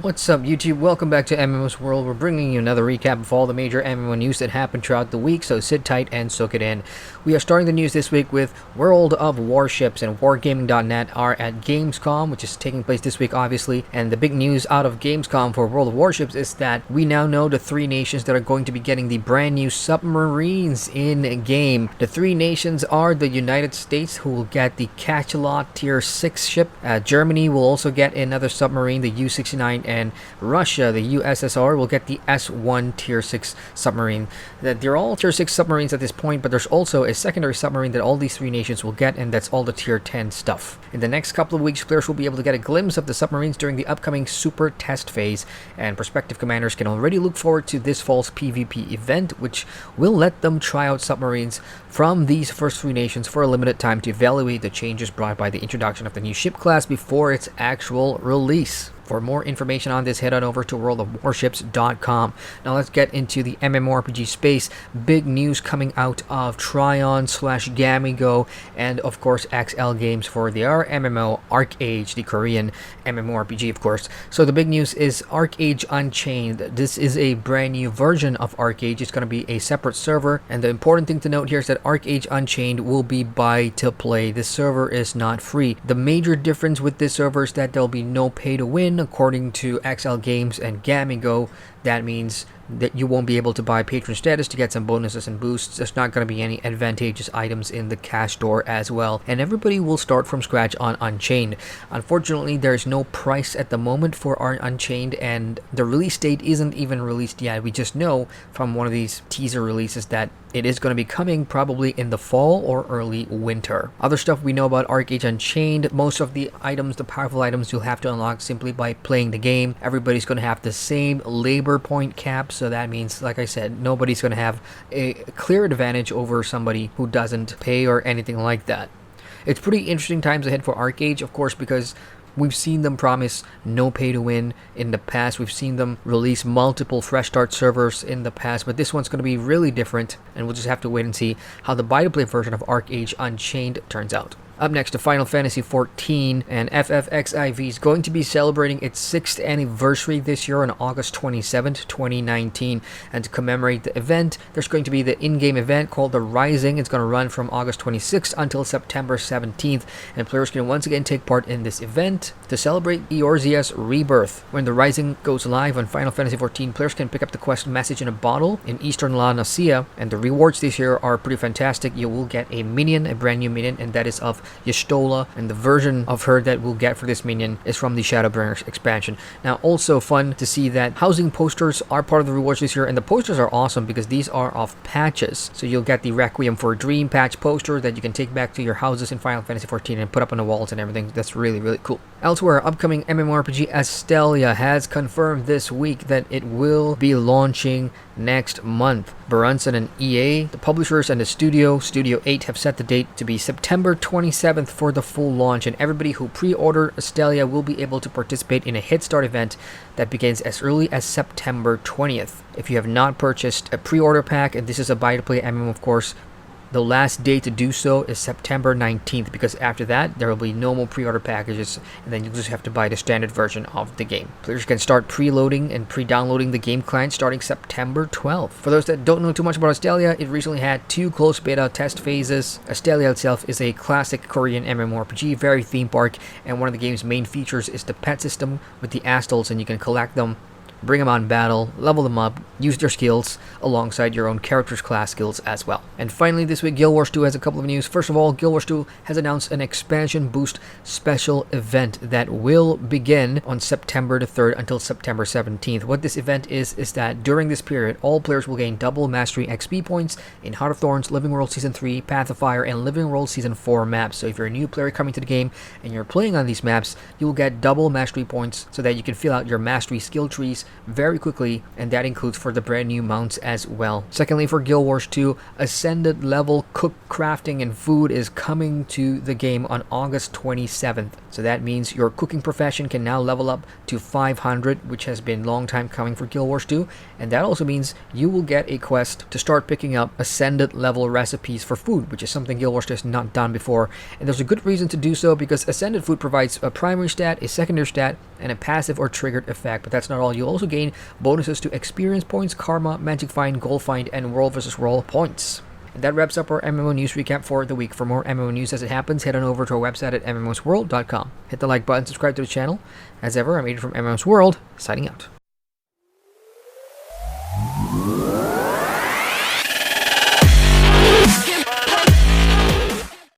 What's up, YouTube? Welcome back to MMOSWORLD. We're bringing you another recap of all the major MMO news that happened throughout the week, so sit tight and soak it in. We are starting the news this week with World of Warships, and Wargaming.net are at Gamescom, which is taking place this week, obviously. And the big news out of Gamescom for World of Warships is that we now know the three nations that are going to be getting the brand new submarines in game. The three nations are the United States, who will get the Cachalot Tier 6 ship. Germany will also get another submarine, the U-69, and Russia, the USSR, will get the S-1 Tier 6 submarine. They're all Tier 6 submarines at this point, but there's also a secondary submarine that all these three nations will get, and that's all the Tier 10 stuff. In the next couple of weeks, players will be able to get a glimpse of the submarines during the upcoming Super Test Phase, and prospective commanders can already look forward to this fall's PvP event, which will let them try out submarines from these first three nations for a limited time to evaluate the changes brought by the introduction of the new ship class before its actual release. For more information on this, head on over to worldofwarships.com. Now let's get into the MMORPG space. Big news coming out of Tryon/Gamigo and of course XL Games for their MMO ArcheAge, the Korean MMORPG, of course. So the big news is ArcheAge Unchained. This is a brand new version of ArcheAge. It's going to be a separate server, and the important thing to note here is that ArcheAge Unchained will be buy to play. This server is not free. The major difference with this server is that there will be no pay to win. According to XL Games and Gamigo, that means that you won't be able to buy patron status to get some bonuses and boosts. There's not going to be any advantageous items in the cash store as well, and everybody will start from scratch on Unchained. Unfortunately, there's no price at the moment for our Unchained, and the release date isn't even released yet. We just know from one of these teaser releases that it is going to be coming probably in the fall or early winter. Other stuff we know about ArcheAge Unchained: most of the items, the powerful items, you'll have to unlock simply by playing the game. Everybody's going to have the same labor point cap, so that means, like I said, nobody's going to have a clear advantage over somebody who doesn't pay or anything like that. It's pretty interesting times ahead for ArcheAge, of course, because we've seen them promise no pay to win in the past. We've seen them release multiple fresh start servers in the past, but this one's going to be really different, and we'll just have to wait and see how the buy to play version of ArcheAge Unchained turns out. Up next, to Final Fantasy XIV, and FFXIV is going to be celebrating its 6th anniversary this year on August 27th, 2019. And to commemorate the event, there's going to be the in-game event called The Rising. It's going to run from August 26th until September 17th, and players can once again take part in this event to celebrate Eorzea's rebirth. When The Rising goes live on Final Fantasy XIV, players can pick up the quest Message in a Bottle in Eastern La Nacia, and the rewards this year are pretty fantastic. You will get a minion, a brand new minion, and that is of Y'shtola, and the version of her that we'll get for this minion is from the Shadowbringers expansion. Now, also fun to see that housing posters are part of the rewards this year, and the posters are awesome because these are of patches. So you'll get the Requiem for a Dream patch poster that you can take back to your houses in Final Fantasy XIV and put up on the walls and everything. That's really, really cool. Elsewhere, upcoming MMORPG Astelia has confirmed this week that it will be launching next month. Berenson and EA, the publishers, and the Studio 8 have set the date to be September 27th for the full launch, and everybody who pre-ordered Astelia will be able to participate in a Head Start event that begins as early as September 20th. If you have not purchased a pre-order pack, and this is a buy-to-play MMO, of course, the last day to do so is September 19th, because after that, there will be no more pre-order packages, and then you just have to buy the standard version of the game. Players can start preloading and pre-downloading the game client starting September 12th. For those that don't know too much about Astelia, it recently had 2 closed beta test phases. Astelia itself is a classic Korean MMORPG, very theme park, and one of the game's main features is the pet system with the Astals, and you can collect them, bring them on battle, level them up, use their skills alongside your own character's class skills as well. And finally, this week, Guild Wars 2 has a couple of news. First of all, Guild Wars 2 has announced an expansion boost special event that will begin on September the 3rd until September 17th. What this event is that during this period, all players will gain double Mastery XP points in Heart of Thorns, Living World Season 3, Path of Fire, and Living World Season 4 maps. So if you're a new player coming to the game and you're playing on these maps, you will get double Mastery points so that you can fill out your Mastery skill trees very quickly, and that includes for the brand new mounts as well. Secondly, for Guild Wars 2, Ascended level cook, crafting, and food is coming to the game on August 27th. So that means your cooking profession can now level up to 500, which has been a long time coming for Guild Wars 2, and that also means you will get a quest to start picking up Ascended level recipes for food, which is something Guild Wars 2 has not done before, and there's a good reason to do so because Ascended food provides a primary stat, a secondary stat, and a passive or triggered effect. But that's not all. You'll also gain bonuses to experience points, karma, magic find, gold find, and world versus world points. And that wraps up our MMO news recap for the week. For more MMO news as it happens, head on over to our website at MMOSWORLD.com. Hit the like button, subscribe to the channel. As ever, I'm Adrian from MMOS World, signing out.